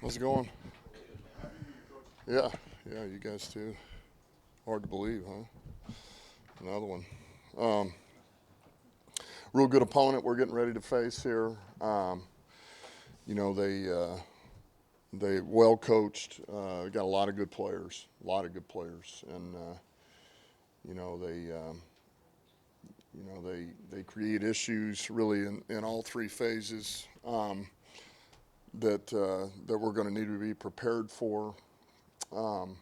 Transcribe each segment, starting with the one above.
How's it going? Yeah, yeah, you guys too. Hard to believe, huh? Another one. Um, Real good opponent we're getting ready to face here. You know, they well coached. Got a lot of good players, and you know they create issues really in all three phases that we're going to need to be prepared for. Um,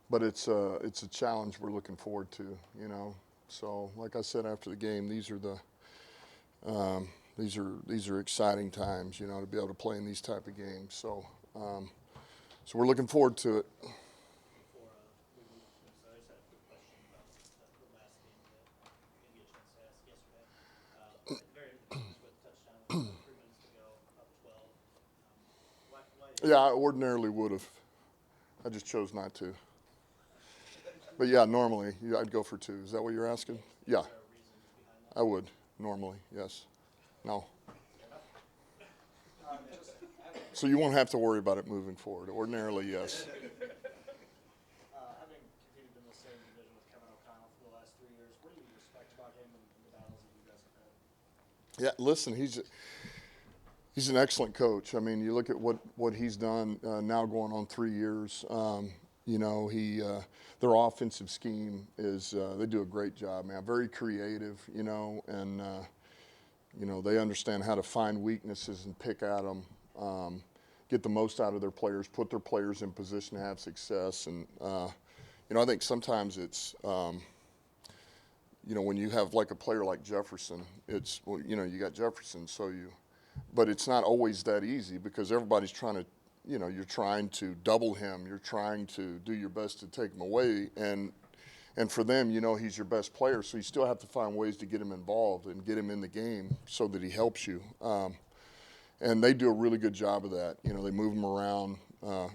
but it's a challenge we're looking forward to. So like I said after the game, um, these are exciting times. To be able to play in these type of games. Um, so we're looking forward to it. Before we move to Minnesota, I just had a quick question about the last game that I didn't get a chance to ask yesterday. At the very end of the game, you scored the touchdown with about 3 minutes to go, up 12. Why did Yeah, you? I ordinarily would have. I just chose not to. But yeah, normally I'd go for two. Is that what you're asking? Is Yeah, there a reason behind that? I would normally. Yes. No. Fair enough. So you won't have to worry about it moving forward. Ordinarily, yes. Having competed in the same division with Kevin O'Connell for the last 3 years, what do you respect about him and the battles that you guys have had? Yeah, listen, he's an excellent coach. I mean, you look at what he's done now, going on 3 years. Their offensive scheme is they do a great job, man. Very creative, and they understand how to find weaknesses and pick at them, get the most out of their players, put their players in position to have success. And I think sometimes it's when you have like a player like Jefferson, it's well, you got Jefferson, but it's not always that easy because everybody's trying to, you're trying to double him, you're trying to do your best to take him away, and for them, he's your best player, so you still have to find ways to get him involved and get him in the game so that he helps you. And they do a really good job of that. They move him around.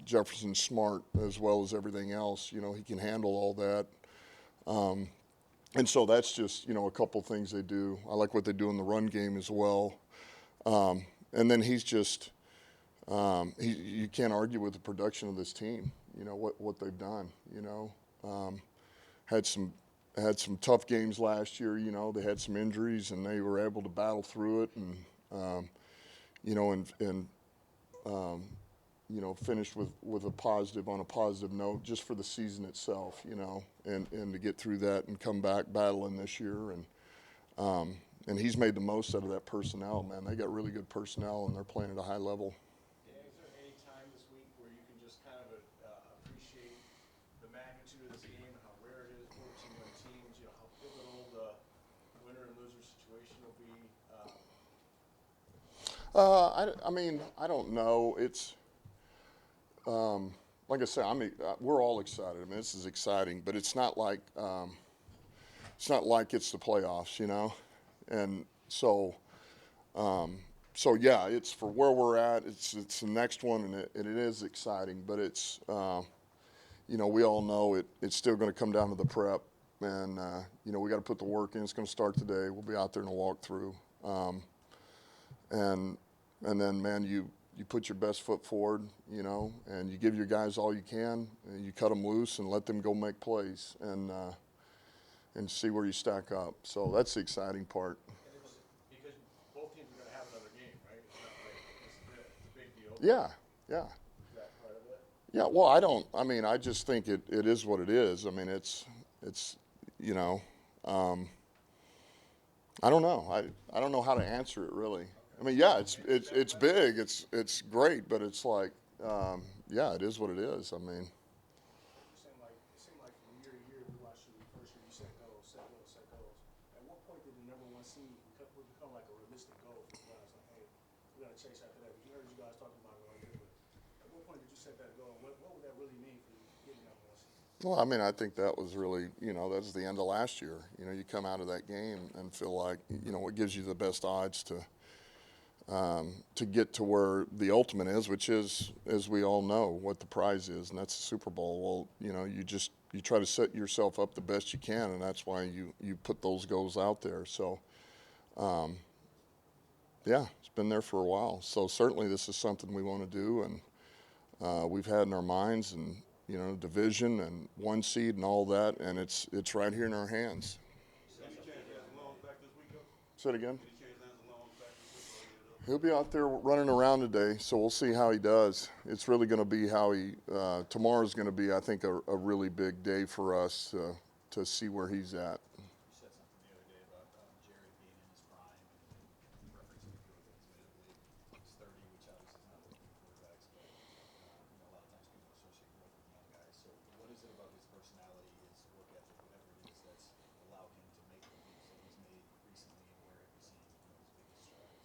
Jefferson's smart as well as everything else. He can handle all that. And so that's just, a couple things they do. I like what they do in the run game as well. And then he's just, you can't argue with the production of this team, what they've done, had some tough games last year, they had some injuries and they were able to battle through it and, and finished with on a positive note just for the season itself, and to get through that and come back battling this year. And he's made the most out of that personnel, man. They got really good personnel and they're playing at a high level. Yeah, is there any time this week where you can just kind of appreciate the magnitude of this game and how rare it is for team-win teams, how pivotal the winner and loser situation will be? I mean, I don't know. It's like I said, we're all excited. I mean, this is exciting, but it's not like it's the playoffs, And so yeah, it's for where we're at. It's the next one, and it is exciting. But it's we all know it's still going to come down to the prep, and we got to put the work in. It's going to start today. We'll be out there in a walkthrough, and then man, you put your best foot forward, and you give your guys all you can. And you cut them loose and let them go make plays, and see where you stack up. So that's the exciting part. And it's because both teams are going to have another game, right? It's not like this is a big deal. Yeah, yeah. Is that part of it? Yeah, well, I just think it is what it is. I mean, it's I don't know. I don't know how to answer it really. I mean, yeah, it's big. It's great, but it's like, yeah, it is what it is. I mean, It seemed like from year to year, we watched you first year, you set goals, set goals, set goals. At what point did the number one seed become like a realistic goal for you guys? Like, hey, we're gonna chase after that. We heard you guys talking about it all year, but at what point did you set that goal? What would that really mean for you getting number one seed? well, I mean, I think that was really, that's the end of last year. You come out of that game and feel like, it gives you the best odds to get to where the ultimate is, which is, as we all know, what the prize is, and that's the Super Bowl. Well, you try to set yourself up the best you can, and that's why you put those goals out there. So, yeah, it's been there for a while. So certainly this is something we want to do, and we've had in our minds, and division and 1 seed and all that, and it's right here in our hands. Any chance Lance Malone's back this week, though? Say it again. Any chance Lance Malone's back this week? He'll be out there running around today, so we'll see how he does. It's really going to be how he. Tomorrow's going to be, I think, a really big day for us to see where he's at. You said something the other day about Jerry being in his prime and referencing a few of things. Admittedly, he's 30, which obviously is not looking for quarterbacks, but a lot of times people associate growth with young guys. So what is it about his personality, his work ethic, whatever it is, that's allowed him to make the moves that he's made recently, and where have you seen his biggest strides?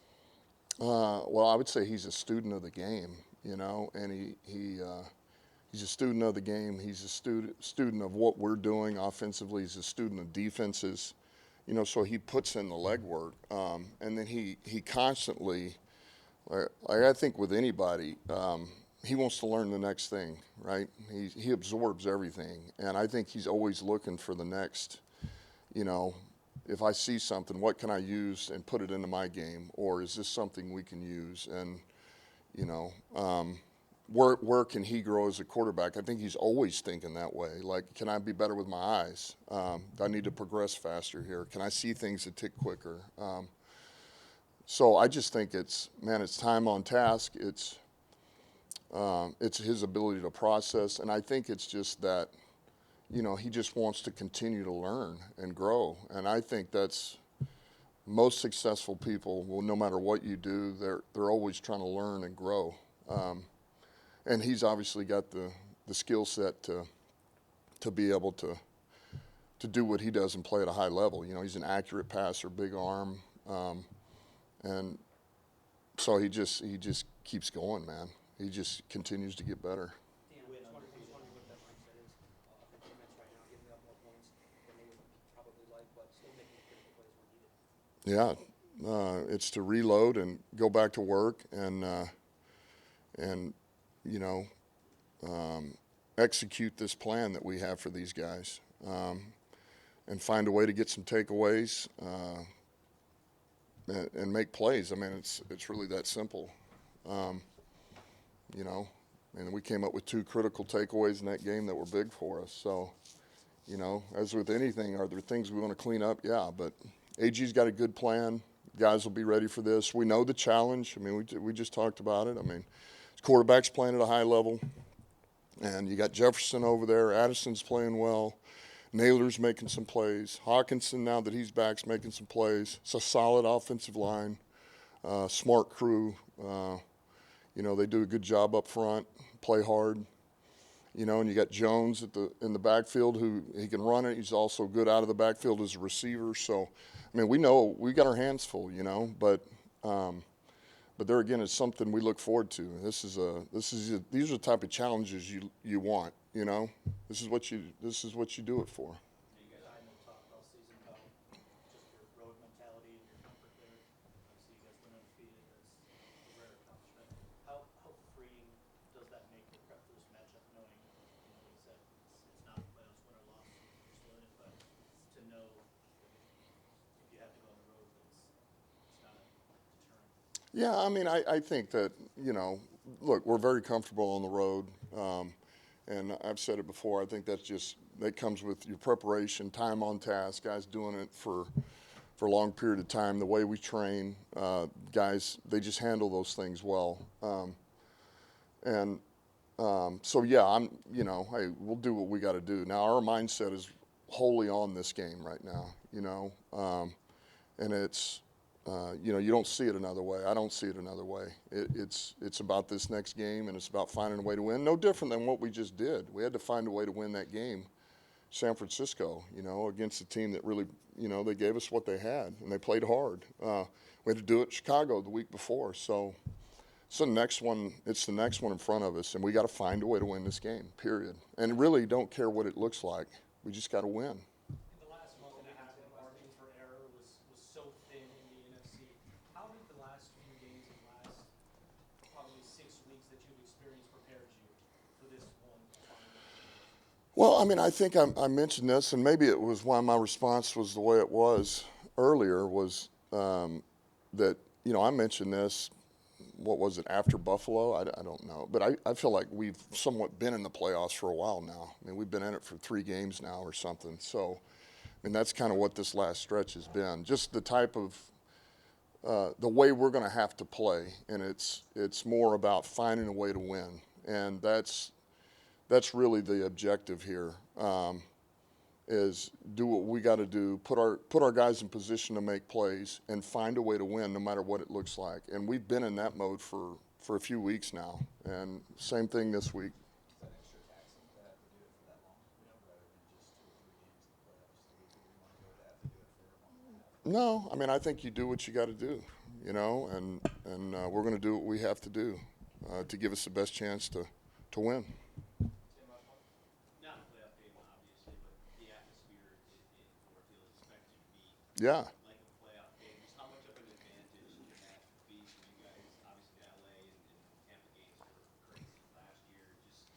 Well, I would say he's a student of the game, and he's a student of the game. He's a student of what we're doing offensively. He's a student of defenses, so he puts in the legwork, and then he constantly, I think with anybody, he wants to learn the next thing, right? He absorbs everything, and I think he's always looking for the next, if I see something, what can I use and put it into my game, or is this something we can use? And where can he grow as a quarterback? I think he's always thinking that way. Like, can I be better with my eyes? I need to progress faster here. Can I see things that tick quicker? So I just think it's time on task. It's his ability to process, and I think it's just that, he just wants to continue to learn and grow. And I think that's most successful people. Well, no matter what you do, they're always trying to learn and grow. And he's obviously got the skill set to be able to do what he does and play at a high level. He's an accurate passer, big arm, and so he just keeps going, man. He just continues to get better. Dan, I was wondering what that mindset is of the defense right now, giving up more points than they would probably like, but still making the critical plays when needed. Yeah, it's to reload and go back to work and execute this plan that we have for these guys, and find a way to get some takeaways and make plays. I mean, it's really that simple. And we came up with 2 critical takeaways in that game that were big for us. So, as with anything, are there things we want to clean up? Yeah, but AG's got a good plan. Guys will be ready for this. We know the challenge. I mean, we just talked about it. I mean, quarterback's playing at a high level, and you got Jefferson over there. Addison's playing well. Naylor's making some plays. Hawkinson, now that he's back, is making some plays. It's a solid offensive line, smart crew. They do a good job up front, play hard. And you got Jones in the backfield, who he can run it. He's also good out of the backfield as a receiver. So, I mean, we know we got our hands full, but there again, it's something we look forward to. These are the type of challenges you want. This is what you do it for. You guys, I know, talked all season about just your road mentality and your comfort there. Obviously, you guys went undefeated. That's a rare accomplishment. How freeing does that make the prep for this matchup, knowing, like you said, it's not playoffs, win or loss, you're still in it, but to know if you have to go on the road, it's not a deterrent. Yeah, I mean, I think that, look, we're very comfortable on the road. And I've said it before, I think that comes with your preparation, time on task, guys doing it for a long period of time, the way we train, guys, they just handle those things well. So yeah, hey, we'll do what we got to do. Now our mindset is wholly on this game right now, and it's, you don't see it another way. I don't see it another way. It's about this next game, and it's about finding a way to win. No different than what we just did. We had to find a way to win that game, San Francisco, against a team that really, they gave us what they had, and they played hard. We had to do it in Chicago the week before. So it's the next one in front of us, and we got to find a way to win this game, period. And really don't care what it looks like. We just got to win. The last month and a half, the margin for error was so thin in the NFC. How did the last few games and last probably 6 weeks that you've experienced prepared you for this one final? Well, I mean, I think I mentioned this, and maybe it was why my response was the way it was earlier, was that, I mentioned this what was it, after Buffalo? I don't know. But I feel like we've somewhat been in the playoffs for a while now. I mean, we've been in it for 3 games now or something. So, I mean, that's kind of what this last stretch has been. Just the type of, the way we're going to have to play. And it's more about finding a way to win. And that's really the objective here. Is do what we got to do, put our guys in position to make plays, and find a way to win, no matter what it looks like. And we've been in that mode for a few weeks now, and same thing this week. Is that extra taxing to have to do it for that long, rather than just 2 or 3 games in the playoffs? The week that we want to go to have to do it for a month and a half? No, I mean, I think you do what you got to do, and we're going to do what we have to do to give us the best chance to win. Not a playoff game, obviously, but the atmosphere in Ford Field is expected to be Yeah. like a playoff game. Just how much of an advantage can that be for you guys? Obviously, the LA and Tampa games were crazy last year. Just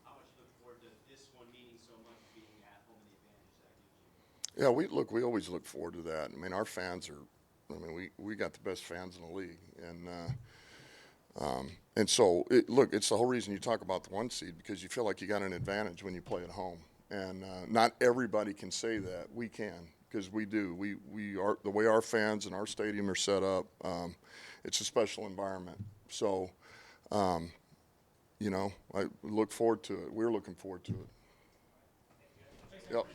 how much you look forward to this one meaning so much, being at home, and the advantage that gives you? Yeah, we always look forward to that. I mean, our fans are, I mean, we got the best fans in the league, and so it's the whole reason you talk about the 1 seed, because you feel like you got an advantage when you play at home, and not everybody can say that. We can, because we do. We are, the way our fans and our stadium are set up. It's a special environment. So, I look forward to it. We're looking forward to it. Yep.